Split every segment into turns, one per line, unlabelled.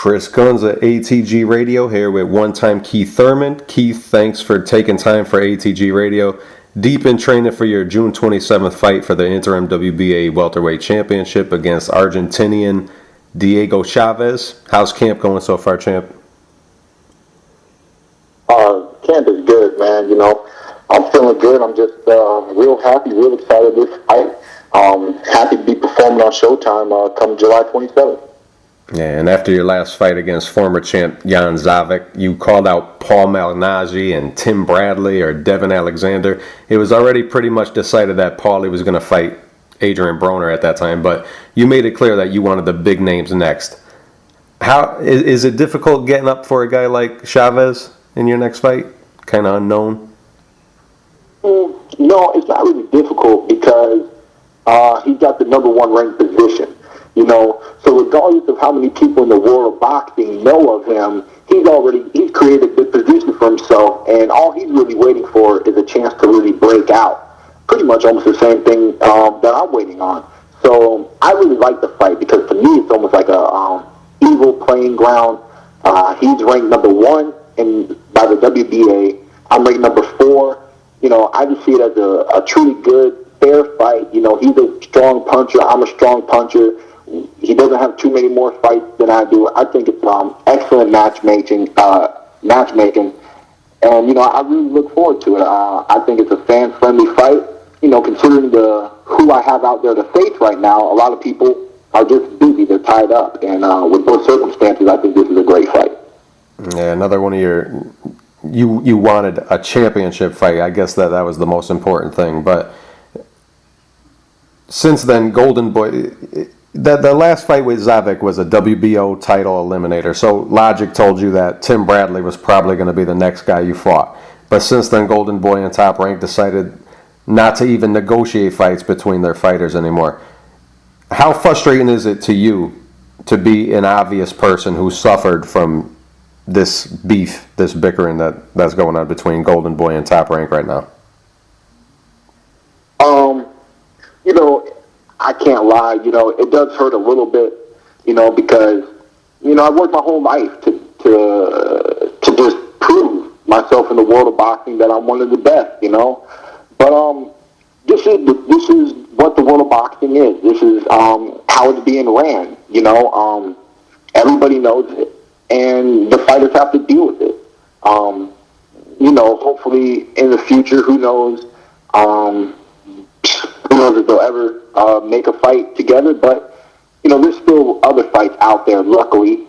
Chris Guns at ATG Radio here with one-time Keith Thurman. Keith, thanks for taking time for ATG Radio. Deep in training for your June 27th fight for the interim WBA welterweight championship against Argentinian Diego Chavez. How's camp going so far, champ?
Camp is good, man. You know, I'm feeling good. I'm just real happy, real excited this fight. Happy to be performing on Showtime come July 27th.
Yeah, and after your last fight against former champ Jan Zavik, you called out Paul Malignaggi and Tim Bradley or Devin Alexander. It was already pretty much decided that Paulie was going to fight Adrian Broner at that time, but you made it clear that you wanted the big names next. How is it difficult getting up for a guy like Chavez in your next fight? Kind of unknown?
No, it's not really difficult because he's got the number one ranked position. You know, so regardless of how many people in the world of boxing know of him, he's created the position for himself, and all he's really waiting for is a chance to really break out. Pretty much almost the same thing that I'm waiting on. So I really like the fight because to me it's almost like a evil playing ground. He's ranked number one by the WBA. I'm ranked number 4. You know, I just see it as a truly good, fair fight. You know, he's a strong puncher. I'm a strong puncher. He doesn't have too many more fights than I do. I think it's excellent matchmaking, and you know I really look forward to it. I think it's a fan-friendly fight. You know, considering who I have out there to face right now, a lot of people are just busy. They're tied up, and with those circumstances, I think this is a great fight.
Yeah, another one of your you wanted a championship fight. I guess that was the most important thing, but since then, Golden Boy. The last fight with Zavik was a WBO title eliminator, so logic told you that Tim Bradley was probably going to be the next guy you fought. But since then, Golden Boy and Top Rank decided not to even negotiate fights between their fighters anymore. How frustrating is it to you to be an obvious person who suffered from this beef, this bickering that's going on between Golden Boy and Top Rank right now?
You know, I can't lie, you know, it does hurt a little bit, you know, because, you know, I worked my whole life to just prove myself in the world of boxing that I'm one of the best, you know. But this is what the world of boxing is. This is how it's being ran, you know. Everybody knows it, and the fighters have to deal with it. You know, hopefully in the future, who knows if they'll ever make a fight together, but you know, there's still other fights out there. Luckily,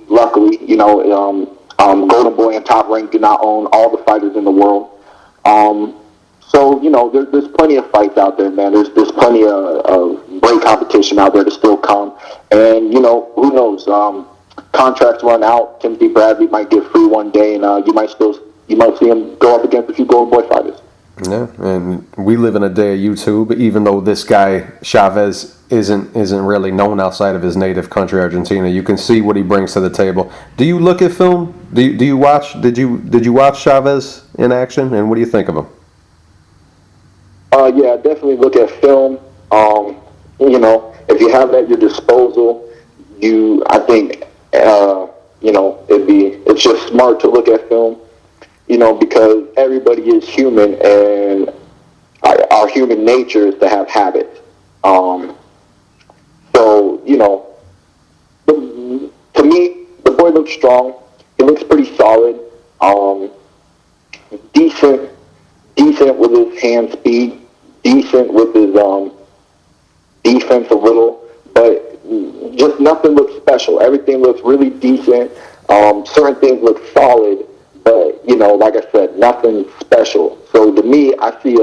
you know, Golden Boy and Top Rank do not own all the fighters in the world. So you know, there's plenty of fights out there, man. There's plenty of great competition out there to still come, and you know, who knows? Contracts run out. Timothy Bradley might get free one day, and you might see him go up against a few Golden Boy fighters.
Yeah, and we live in a day of YouTube. Even though this guy Chavez isn't really known outside of his native country, Argentina, you can see what he brings to the table. Do you look at film? Do you watch? Did you watch Chavez in action? And what do you think of him?
Yeah, definitely look at film. You know, if you have that at your disposal, I think you know, it's just smart to look at film. You know, because everybody is human, and our human nature is to have habits. So, you know, to me, the boy looks strong. He looks pretty solid. Decent with his hand speed. Decent with his defense a little, but just nothing looks special. Everything looks really decent. Certain things look solid. But, you know, like I said, nothing special. So to me, I just see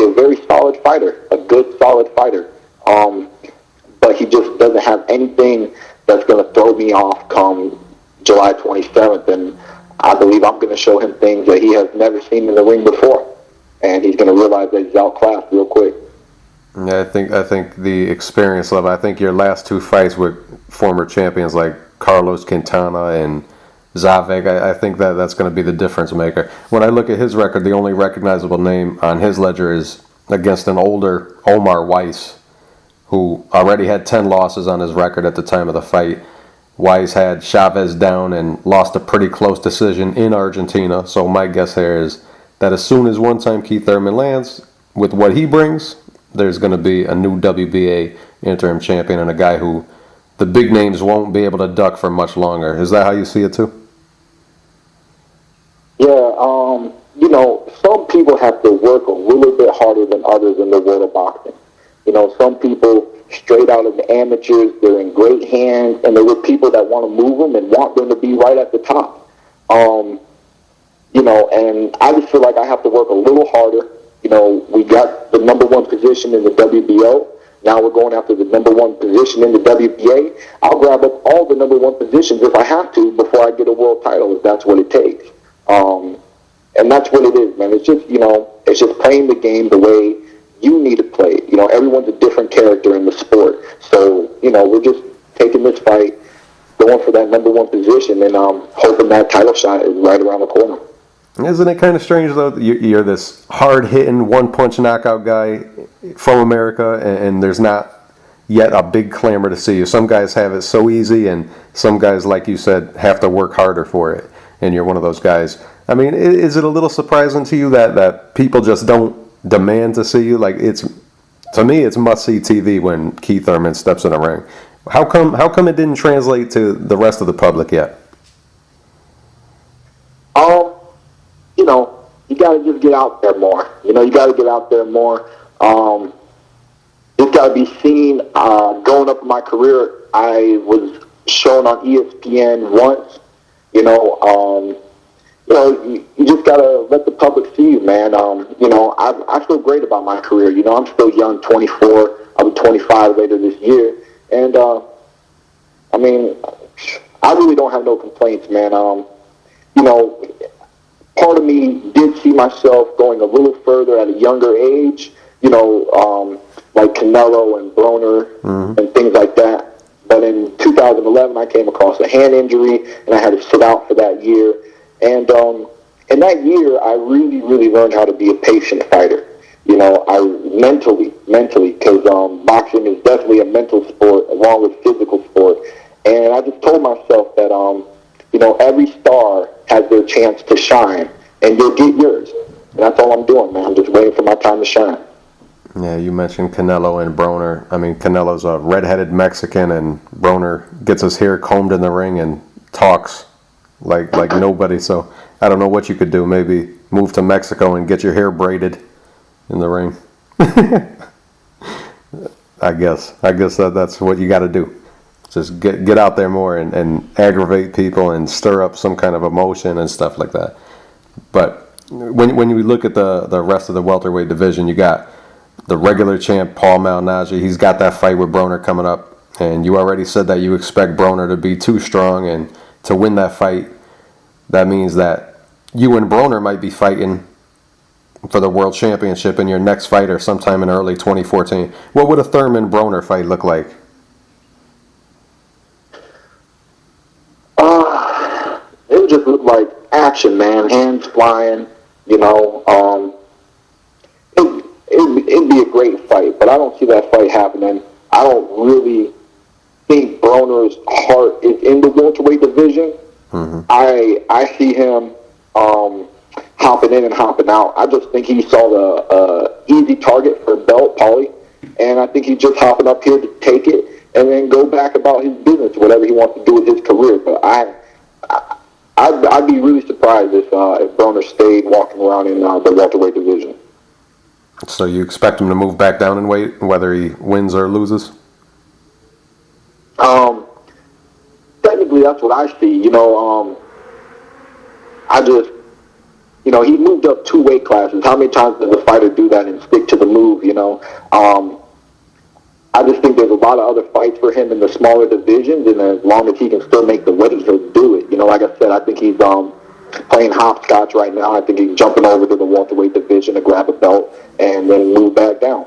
a very solid fighter, a good, solid fighter. But he just doesn't have anything that's going to throw me off come July 27th. And I believe I'm going to show him things that he has never seen in the ring before. And he's going to realize that he's outclassed real quick.
Yeah, I think the experience level, I think your last 2 fights with former champions like Carlos Quintana and Zavik, I think that's going to be the difference maker. When I look at his record, the only recognizable name on his ledger is against an older Omar Weiss, who already had 10 losses on his record at the time of the fight. Wise had Chavez down and lost a pretty close decision in Argentina. So my guess here is that as soon as one-time Keith Thurman lands with what he brings, there's going to be a new WBA interim champion and a guy who the big names won't be able to duck for much longer. Is that how you see it too?
Yeah, some people have to work a little bit harder than others in the world of boxing. Some people straight out of the amateurs, they're in great hands, and there were people that want to move them and want them to be right at the top. And I just feel like I have to work a little harder. We got the number one position in the WBO. Now we're going after the number one position in the WBA. I'll grab up all the number one positions if I have to before I get a world title, if that's what it takes. And that's what it is, man. It's just, it's just playing the game the way you need to play it. Everyone's a different character in the sport. So, we're just taking this fight, going for that number one position, and hoping that title shot is right around the corner.
Isn't it kind of strange, though? You're this hard-hitting, one-punch knockout guy from America, and there's not yet a big clamor to see you. Some guys have it so easy, and some guys, like you said, have to work harder for it, and you're one of those guys. I mean, is it a little surprising to you that people just don't demand to see you? Like, to me, it's must-see TV when Keith Thurman steps in a ring. How come it didn't translate to the rest of the public yet?
You got to just get out there more. You got to get out there more. It's got to be seen. Going up in my career, I was shown on ESPN once. You just got to let the public see you, man. I feel great about my career. I'm still young, 24. I'll be 25 later this year. And, I really don't have no complaints, man. Part of me did see myself going a little further at a younger age, like Canelo and Broner and things like that. But in 2011, I came across a hand injury, and I had to sit out for that year. And in that year, I really, really learned how to be a patient fighter. I mentally, because boxing is definitely a mental sport along with physical sport. And I just told myself that, every star has their chance to shine, and you'll get yours. And that's all I'm doing, man. I'm just waiting for my time to shine.
Yeah, you mentioned Canelo and Broner. I mean, Canelo's a redheaded Mexican, and Broner gets his hair combed in the ring and talks like nobody. So I don't know what you could do. Maybe move to Mexico and get your hair braided in the ring. I guess that's what you got to do. Just get out there more and aggravate people and stir up some kind of emotion and stuff like that. But when you look at the rest of the welterweight division, you got the regular champ Paul Malignaggi. He's got that fight with Broner coming up, and you already said that you expect Broner to be too strong and to win that fight. That means that you and Broner might be fighting for the world championship in your next fight or sometime in early 2014. What would a Thurman-Broner fight look like?
It would just look like action, man. Hands flying, It'd be a great fight, but I don't see that fight happening. I don't really think Broner's heart is in the welterweight division. I see him hopping in and hopping out. I just think he saw the easy target for belt, Paulie, and I think he's just hopping up here to take it and then go back about his business, whatever he wants to do with his career. But I'd be really surprised if Broner stayed walking around in the welterweight division.
So you expect him to move back down in weight, whether he wins or loses?
Technically, that's what I see. He moved up 2 weight classes. How many times does a fighter do that and stick to the move? I just think there's a lot of other fights for him in the smaller divisions, and as long as he can still make the weight, he'll do it. Like I said, I think he's playing hopscotch right now. I think he's jumping over to the welterweight division to grab a belt and then move back down.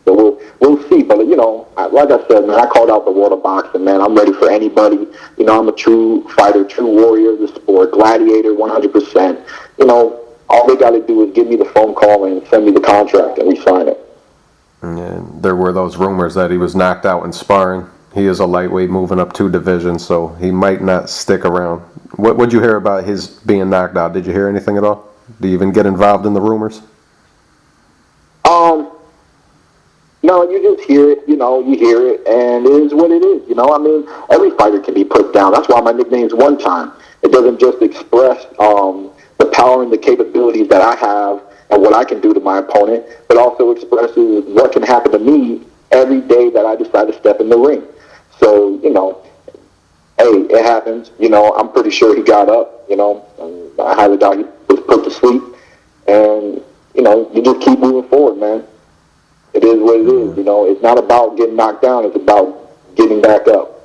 So we'll see. But, like I said, man, I called out the world of boxing, man. I'm ready for anybody. I'm a true fighter, true warrior of the sport, gladiator 100%. All they got to do is give me the phone call and send me the contract, and we sign it.
And there were those rumors that he was knocked out in sparring he is a lightweight moving up 2 divisions, so he might not stick around. What'd you hear about his being knocked out? Did you hear anything at all? Do you even get involved in the rumors?
No, you just hear it, you hear it, and it is what it is, I mean, every fighter can be put down. That's why my nickname's One Time. It doesn't just express the power and the capabilities that I have and what I can do to my opponent, but also expresses what can happen to me every day that I decide to step in the ring. So, hey, it happens. I'm pretty sure he got up, I highly doubt he was put to sleep. And, you just keep moving forward, man. It is what it is, It's not about getting knocked down. It's about getting back up.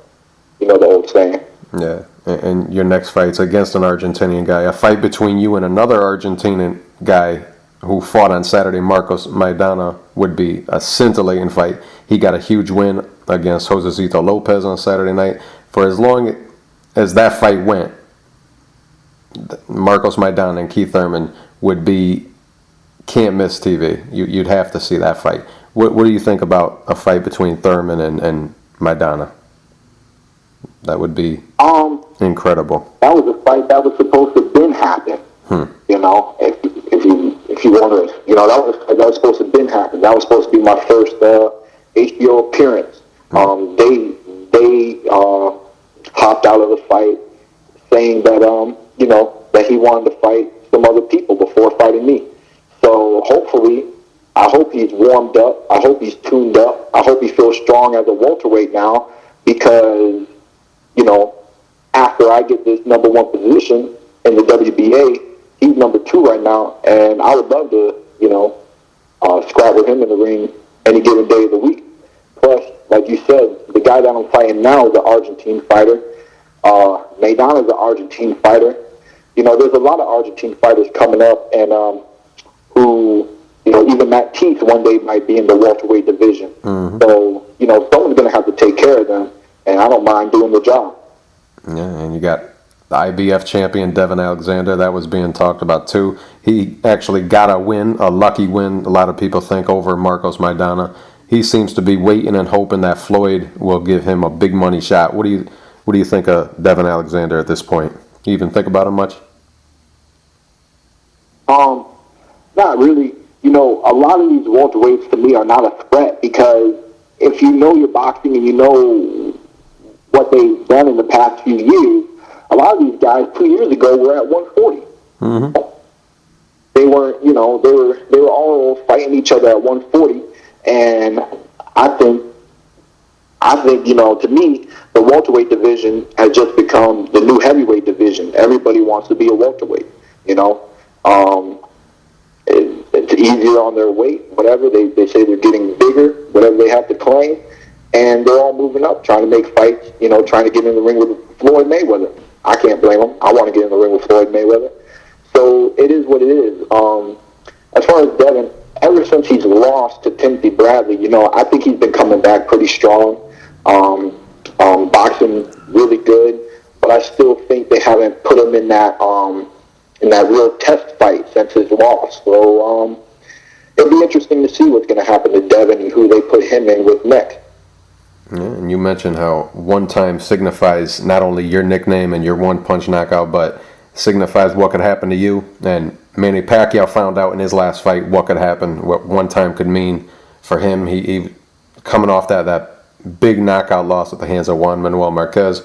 The old saying.
Yeah, and your next fight's against an Argentinian guy. A fight between you and another Argentinian guy who fought on Saturday, Marcos Maidana, would be a scintillating fight. He got a huge win against Josecito Lopez on Saturday night. For as long as that fight went, Marcos Maidana and Keith Thurman would be can't miss TV. You'd have to see that fight. What do you think about a fight between Thurman and Maidana? That would be incredible.
That was a fight that was supposed to been happen. If you wonder, that was supposed to been happen. That was supposed to be my first HBO appearance. They hopped out of the fight saying that that he wanted to fight some other people before fighting me. So hopefully, I hope he's warmed up. I hope he's tuned up. I hope he feels strong as a welterweight now because, after I get this number 1 position in the WBA, he's number 2 right now, and I would love to, scrap with him in the ring any given day of the week. Plus, like you said, the guy that I'm fighting now is an Argentine fighter. Maidana is an Argentine fighter. There's a lot of Argentine fighters coming up, and who, even Matt Teeth one day might be in the welterweight division. Mm-hmm. So, someone's going to have to take care of them, and I don't mind doing the job.
Yeah, and you got the IBF champion Devin Alexander. That was being talked about too. He actually got a win, a lucky win, a lot of people think, over Marcos Maidana. He seems to be waiting and hoping that Floyd will give him a big money shot. What do you think of Devin Alexander at this point? You even think about him much?
Not really. A lot of these welterweights to me are not a threat because if you know your boxing and you know what they've done in the past few years, a lot of these guys 2 years ago were at 140. Mm-hmm. They weren't, they were all fighting each other at 140, and I think, to me, the welterweight division has just become the new heavyweight division. Everybody wants to be a welterweight, It's easier on their weight, whatever. They say they're getting bigger, whatever they have to claim, and they're all moving up, trying to make fights, trying to get in the ring with Floyd Mayweather. I can't blame them. I want to get in the ring with Floyd Mayweather. So it is what it is. As far as Devin, ever since he's lost to Timothy Bradley, I think he's been coming back pretty strong. Boxing really good, but I still think they haven't put him in that real test fight since his loss. So it'll be interesting to see what's going to happen to Devin and who they put him in with next.
Yeah, and you mentioned how One Time signifies not only your nickname and your one-punch knockout, but signifies what could happen to you. And Manny Pacquiao found out in his last fight what could happen, what One Time could mean for him. He coming off that big knockout loss at the hands of Juan Manuel Marquez,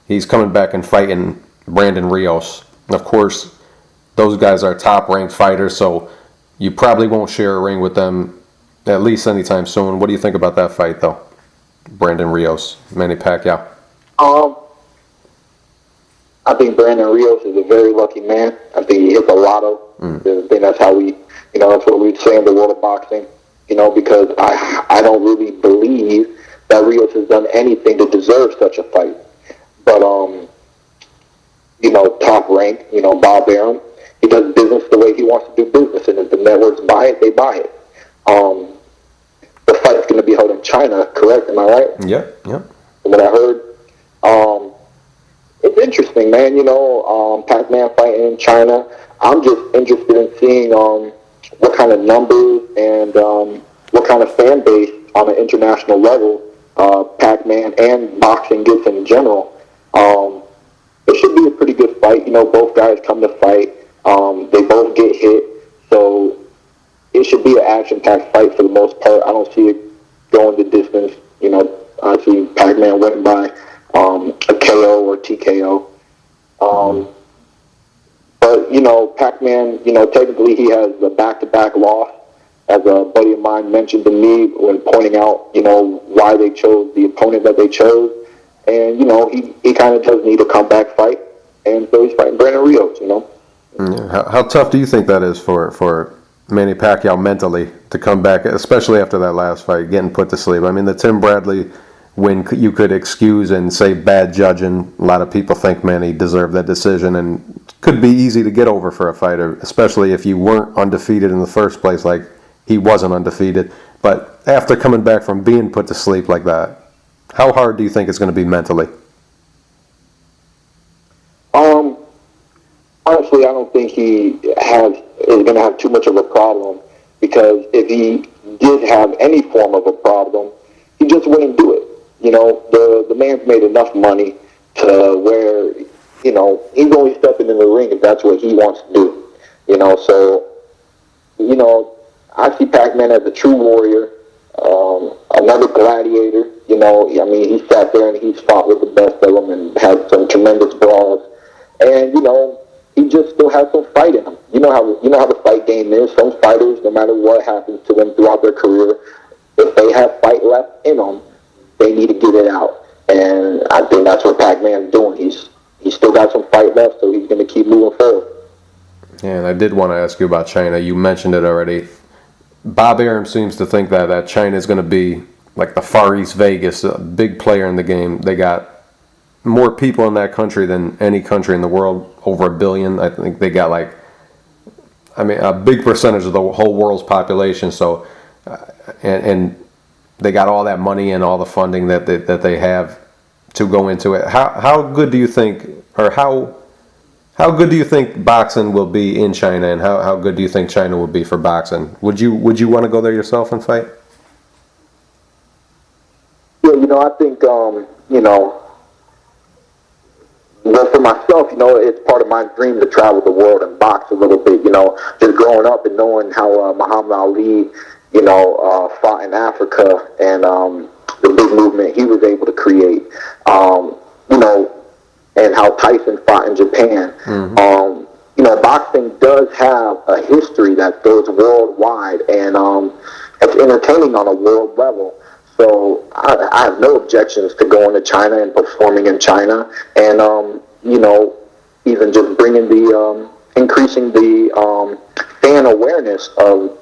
he's coming back and fighting Brandon Rios. Of course, those guys are top-ranked fighters, so you probably won't share a ring with them at least anytime soon. What do you think about that fight, though? Brandon Rios, Manny Pacquiao.
I think Brandon Rios is a very lucky man. I think he hits a lotto. I think that's how that's what we'd say in the world of boxing. Because I don't really believe that Rios has done anything to deserve such a fight. But top rank, Bob Arum, he does business the way he wants to do business, and if the networks buy it, they buy it. The fight's going to be held in China, correct? Am I right?
Yep.
From what I heard. It's interesting, man. Pac-Man fighting in China. I'm just interested in seeing what kind of numbers and what kind of fan base on an international level Pac Pac-Man and boxing gets in general. It should be a pretty good fight. You know, both guys come to fight. They both get hit, so it should be an action-packed fight for the most part. I don't see it going the distance. You know, I see Pac-Man winning by a KO or TKO. But, you know, Pac-Man, you know, technically he has a back-to-back loss, as a buddy of mine mentioned to me when pointing out, you know, why they chose the opponent that they chose. And, you know, he kind of does need a comeback fight. And so he's fighting Brandon Rios, you know.
Yeah. How tough do you think that is for Manny Pacquiao mentally to come back, especially after that last fight, getting put to sleep? I mean, the Tim Bradley win you could excuse and say bad judging. A lot of people think Manny deserved that decision, and could be easy to get over for a fighter, especially if you weren't undefeated in the first place like he wasn't undefeated. But after coming back from being put to sleep like that, how hard do you think it's going to be mentally?
Honestly, I don't think he is going to have too much of a problem, because if he did have any form of a problem, he just wouldn't do it. You know, the man's made enough money to where, you know, he's only stepping in the ring if that's what he wants to do. You know, so, you know, I see Pac-Man as a true warrior, another gladiator. You know, I mean, he sat there and he's fought with the best of them and had some tremendous brawls. And, you know, he just still has some fight in him. You know how the fight game is. Some fighters, no matter what happens to them throughout their career, if they have fight left in them, they need to get it out. And I think that's what Pac-Man's doing. He's still got some fight left, so he's going to keep moving forward.
Yeah, and I did want to ask you about China. You mentioned it already. Bob Arum seems to think that China is going to be like the Far East Vegas, a big player in the game. They got more people in that country than any country in the world, over 1 billion. I think they got a big percentage of the whole world's population. So, and they got all that money and all the funding that they have to go into it. How good do you think, or how good do you think boxing will be in China, and how good do you think China will be for boxing? Would you want to go there yourself and fight?
Yeah, you know, I think, you know, well, for myself, you know, it's part of my dream to travel the world and box a little bit. You know, just growing up and knowing how Muhammad Ali, you know, fought in Africa, and the big movement he was able to create. You know, and how Tyson fought in Japan. Mm-hmm. You know, boxing does have a history that goes worldwide, and it's entertaining on a world level. So I have no objections to going to China and performing in China, and you know, even just bringing increasing the fan awareness of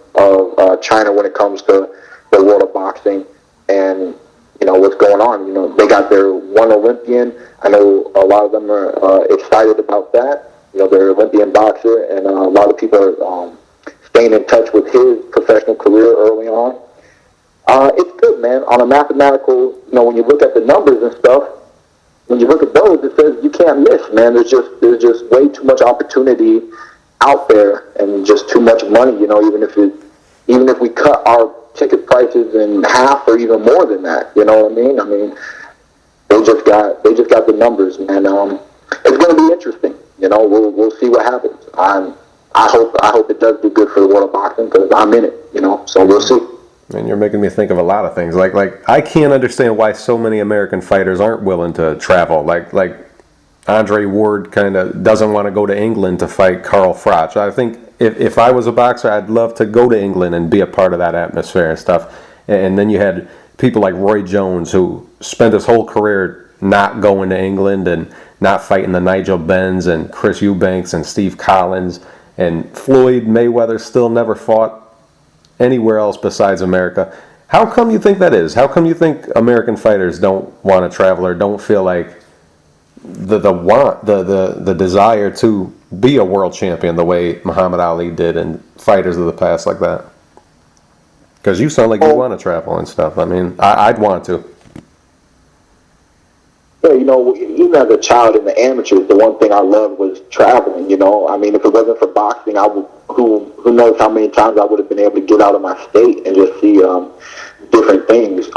China when it comes to the world of boxing, and you know what's going on. You know, they got their one Olympian. I know a lot of them are excited about that. You know, their Olympian boxer, and a lot of people are staying in touch with his professional career early on. It's good, man. On a mathematical, you know, when you look at the numbers and stuff, when you look at those, it says you can't miss, man. There's just way too much opportunity out there, and just too much money. You know, even if we cut our ticket prices in half or even more than that, you know what I mean? I mean, they just got the numbers, man. It's going to be interesting. You know, we'll see what happens. I hope it does do good for the world of boxing, because I'm in it. You know, so we'll see.
And you're making me think of a lot of things. Like I can't understand why so many American fighters aren't willing to travel. Like Andre Ward kind of doesn't want to go to England to fight Carl Froch. I think if I was a boxer, I'd love to go to England and be a part of that atmosphere and stuff. And then you had people like Roy Jones, who spent his whole career not going to England and not fighting the Nigel Benns and Chris Eubanks and Steve Collins. And Floyd Mayweather still never fought anywhere else besides America. How come you think that is? How come you think American fighters don't want to travel, or don't feel like the desire to be a world champion the way Muhammad Ali did and fighters of the past like that? Because you sound like you want to travel and stuff. I mean, I'd want to.
Yeah, you know, even as a child in the amateurs, the one thing I loved was traveling. You know, I mean, if it wasn't for boxing, who knows how many times I would have been able to get out of my state and just see different things.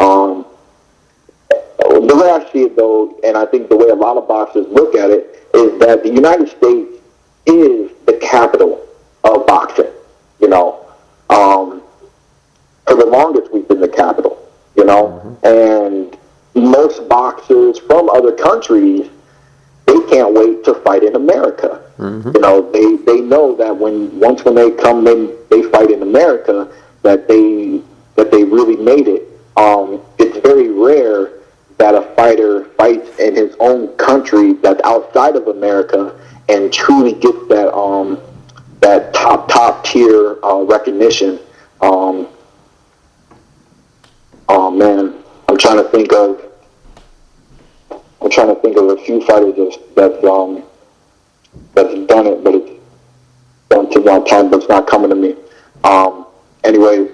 The way I see it, though, and I think the way a lot of boxers look at it, is that the United States is the capital of boxing. You know, for the longest we've been the capital. You know, and most boxers from other countries, they can't wait to fight in America. You know, they know that once when they come in, they fight in America, that they really made it. It's very rare that a fighter fights in his own country that's outside of America and truly gets that top tier recognition. Oh man, I'm trying to think of a few fighters that's done it, but it's done too long time, but it's not coming to me. Anyways,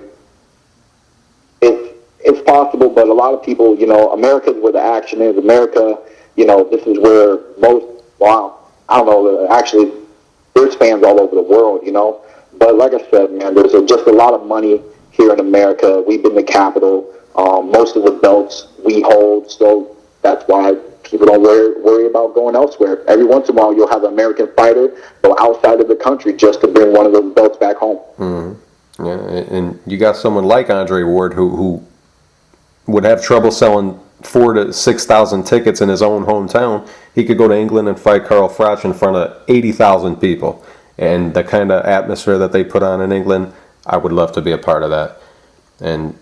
it's possible, but a lot of people, you know, America's where the action is. America, you know, this is where I don't know, actually, there's fans all over the world, you know. But like I said, man, there's just a lot of money here in America. We've been the capital. Most of the belts we hold, so that's why people don't worry about going elsewhere. Every once in a while, you'll have an American fighter go outside of the country just to bring one of those belts back home.
Mm-hmm. Yeah, and you got someone like Andre Ward who would have trouble selling 4,000 to 6,000 tickets in his own hometown. He could go to England and fight Carl Froch in front of 80,000 people. And the kind of atmosphere that they put on in England, I would love to be a part of that. And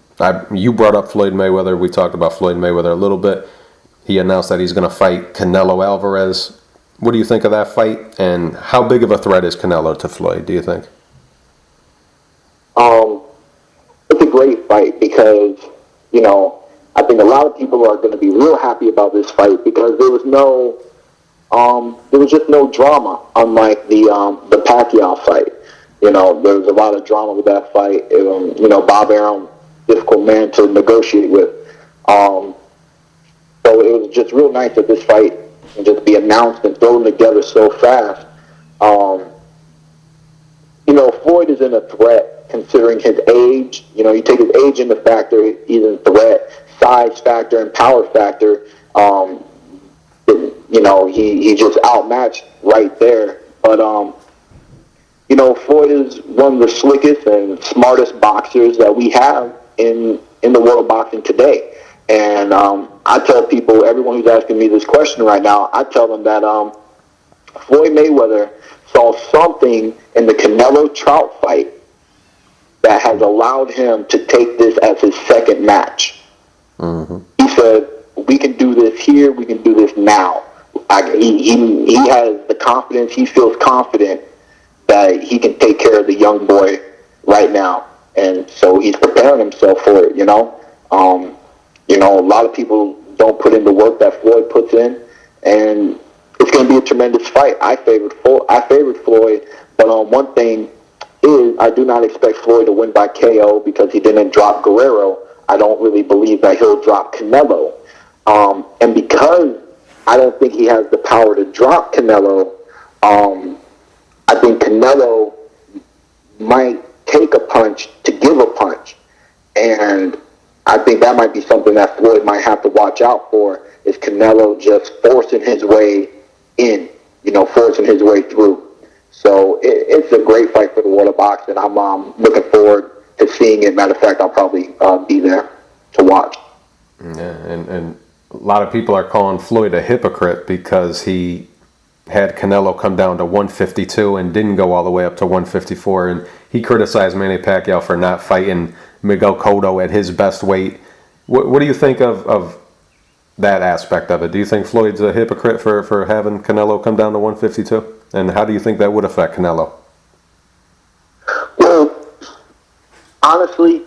you brought up Floyd Mayweather. We talked about Floyd Mayweather a little bit. He announced that he's going to fight Canelo Alvarez. What do you think of that fight? And how big of a threat is Canelo to Floyd, do you think?
It's a great fight because, you know, I think a lot of people are going to be real happy about this fight because there was just no drama, unlike the Pacquiao fight. You know, there was a lot of drama with that fight. You know, Bob Arum, difficult man to negotiate with. So it was just real nice that this fight can just be announced and thrown together so fast. You know, Floyd isn't a threat considering his age. You know, you take his age into factor, he's a threat. Size factor and power factor, you know, he just outmatched right there. But, you know, Floyd is one of the slickest and smartest boxers that we have in the world of boxing today. And I tell people, everyone who's asking me this question right now, I tell them that Floyd Mayweather saw something in the Canelo Trout fight that has allowed him to take this as his second match. Mm-hmm. He said, we can do this here, we can do this now. He has the confidence, he feels confident that he can take care of the young boy right now. And so he's preparing himself for it, you know. You know, a lot of people don't put in the work that Floyd puts in, and it's going to be a tremendous fight. I favored Floyd, but one thing is I do not expect Floyd to win by KO because he didn't drop Guerrero. I don't really believe that he'll drop Canelo. And because I don't think he has the power to drop Canelo, I think Canelo might take a punch to give a punch. And I think that might be something that Floyd might have to watch out for, is Canelo just forcing his way in, you know, forcing his way through. So it's a great fight for the world of boxing. I'm looking forward to seeing it. Matter of fact, I'll probably be there to watch.
Yeah, and a lot of people are calling Floyd a hypocrite because he had Canelo come down to 152 and didn't go all the way up to 154. And he criticized Manny Pacquiao for not fighting Miguel Cotto at his best weight. What do you think of that aspect of it? Do you think Floyd's a hypocrite for having Canelo come down to 152? And how do you think that would affect Canelo?
Well, honestly,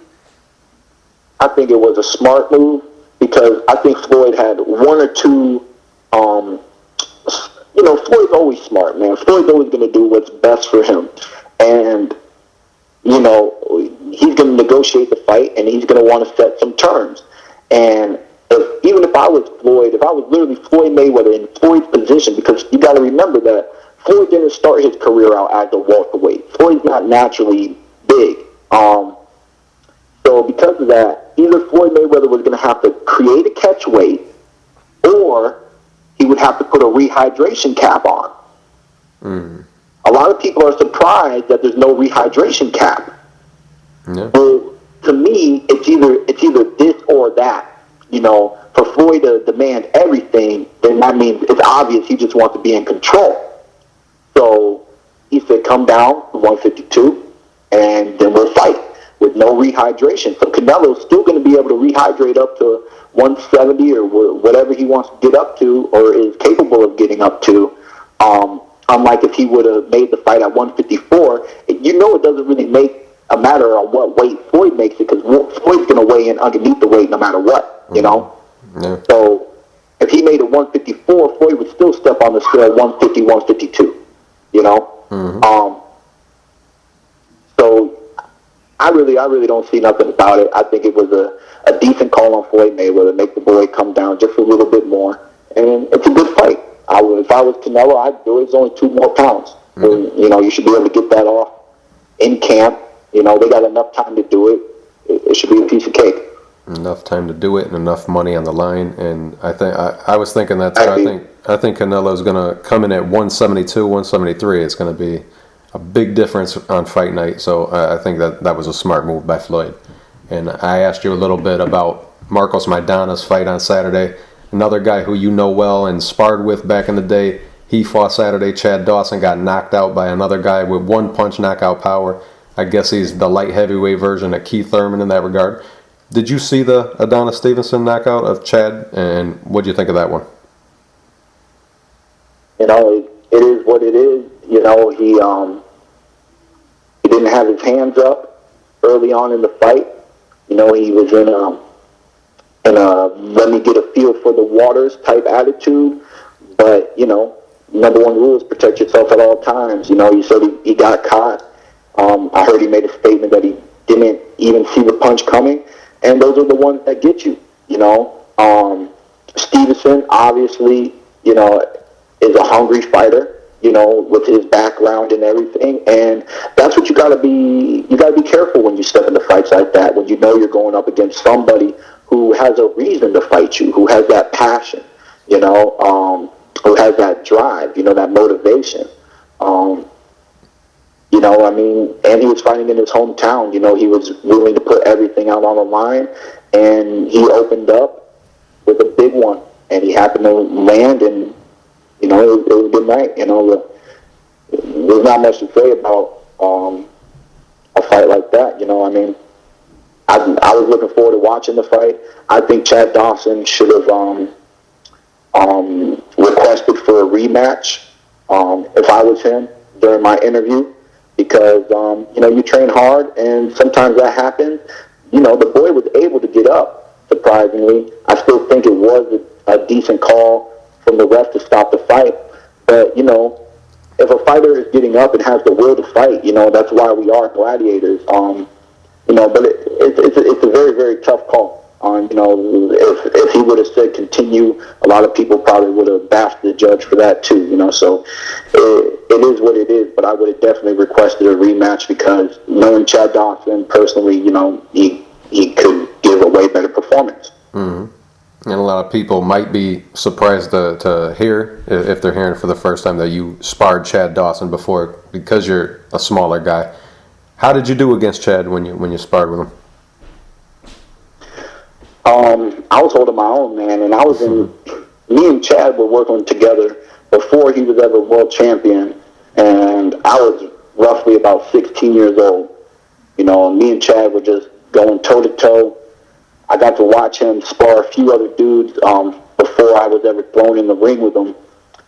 I think it was a smart move because I think Floyd had one or two, you know, Floyd's always smart, man. Floyd's always going to do what's best for him. And, you know, he's going to negotiate the fight and he's going to want to set some terms. And even if I was Floyd, if I was literally Floyd Mayweather in Floyd's position, because you got to remember that Floyd didn't start his career out as a welterweight. Floyd's not naturally big. So because of that, either Floyd Mayweather was going to have to create a catch weight or he would have to put a rehydration cap on. A lot of people are surprised that there's no rehydration cap.
Yeah.
Well, to me, it's either this or that. You know, for Floyd to demand everything, then that means it's obvious he just wants to be in control. So he said, come down to 152, and then we'll fight with no rehydration. So Canelo's still going to be able to rehydrate up to 170 or whatever he wants to get up to or is capable of getting up to. Unlike if he would have made the fight at 154, you know it doesn't really make a matter on what weight Floyd makes it, because Floyd's going to weigh in underneath the weight no matter what, you know?
Yeah.
So if he made it 154, Floyd would still step on the scale 150, 152, you know? So I really don't see nothing about it. I think it was a decent call on Floyd Mayweather, make the boy come down just a little bit more, and it's a good fight. If I was Canelo, I'd do it. It's only 2 more pounds. You know, you should be able to get that off in camp. You know, they got enough time to do it. It should be a piece of cake.
Enough time to do it and enough money on the line. And I think I was thinking that too. I think Canelo's going to come in at 172, 173. It's going to be a big difference on fight night. So I think that was a smart move by Floyd. And I asked you a little bit about Marcos Maidana's fight on Saturday. Another guy who you know well and sparred with back in the day. He fought Saturday. Chad Dawson got knocked out by another guy with 1-punch knockout power. I guess he's the light heavyweight version of Keith Thurman in that regard. Did you see the Adonis Stevenson knockout of Chad, and what do you think of that one?
You know, it is what it is. You know, he didn't have his hands up early on in the fight. You know, he was in a let me get a feel for the waters type attitude. But, you know, number one rule is protect yourself at all times. You know, you said he got caught. I heard he made a statement that he didn't even see the punch coming. And those are the ones that get you, you know. Stevenson, obviously, you know, is a hungry fighter, you know, with his background and everything. And that's what you gotta be careful when you step into fights like that, when you know you're going up against somebody who has a reason to fight you, who has that passion, you know, who has that drive, you know, that motivation. You know, I mean, and he was fighting in his hometown. You know, he was willing to put everything out on the line, and he opened up with a big one, and he happened to land, and, you know, it was a good night. You know, there's not much to say about a fight like that. You know, I mean, I was looking forward to watching the fight. I think Chad Dawson should have requested for a rematch if I was him during my interview, because you know, you train hard and sometimes that happens. You know, the boy was able to get up, surprisingly. I still think it was a decent call from the ref to stop the fight, but you know, if a fighter is getting up and has the will to fight, you know, that's why we are gladiators. You know, but it's a very, very tough call. You know, if he would have said continue, a lot of people probably would have bashed the judge for that too. You know, so it is what it is. But I would have definitely requested a rematch, because knowing Chad Dawson personally, you know, he could give a way better performance.
Mm-hmm. And a lot of people might be surprised to hear, if they're hearing for the first time, that you sparred Chad Dawson before, because you're a smaller guy. How did you do against Chad when you sparred with him?
I was holding my own, man, and me and Chad were working together before he was ever world champion, and I was roughly about 16 years old. You know, me and Chad were just going toe-to-toe. I got to watch him spar a few other dudes before I was ever thrown in the ring with him,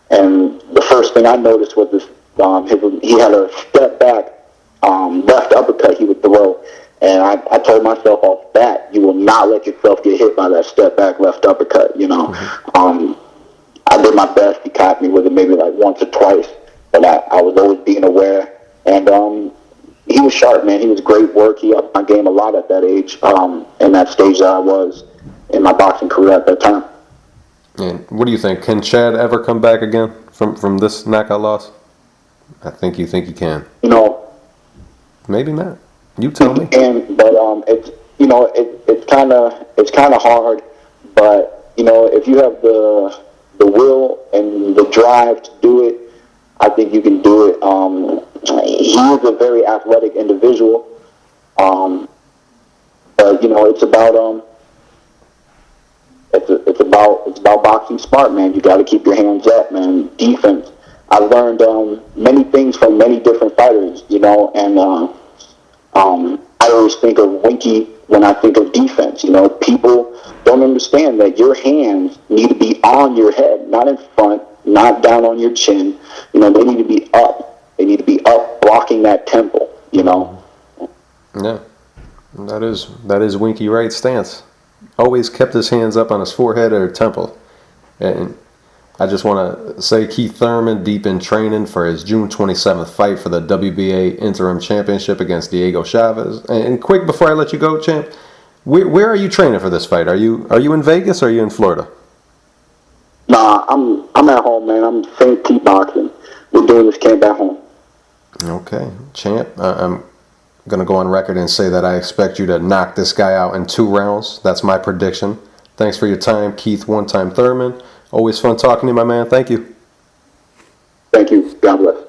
and the first thing I noticed was this, he had a step back left uppercut he would throw. And I told myself off bat, you will not let yourself get hit by that step back left uppercut, you know. I did my best. He caught me with it maybe like once or twice, but I was always being aware. And he was sharp, man. He was great work. He upped my game a lot at that age, in that stage that I was in my boxing career at that time.
And what do you think? Can Chad ever come back again from this knockout loss? I think you think he can.
You know,
maybe not. You tell me.
But it's, you know, it's kind of hard. But if you have the will and the drive to do it, I think you can do it. He is a very athletic individual, but it's about boxing smart, man. You got to keep your hands up, man. Defense. I've learned many things from many different fighters, and I always think of Winky when I think of defense. People don't understand that your hands need to be on your head, not in front, not down on your chin. They need to be up. They need to be up, blocking that temple.
Yeah, that is Winky Wright's stance. Always kept his hands up on his forehead or temple. And I just want to say Keith Thurman deep in training for his June 27th fight for the WBA interim championship against Diego Chavez. And quick before I let you go, champ, where are you training for this fight? Are you in Vegas or are you in Florida?
Nah, I'm at home, man. I'm St. Pete boxing. We're doing this camp at home.
Okay, champ. I'm going to go on record and say that I expect you to knock this guy out in 2 rounds. That's my prediction. Thanks for your time, Keith One-Time Thurman. Always fun talking to you, my man. Thank you.
Thank you. God bless.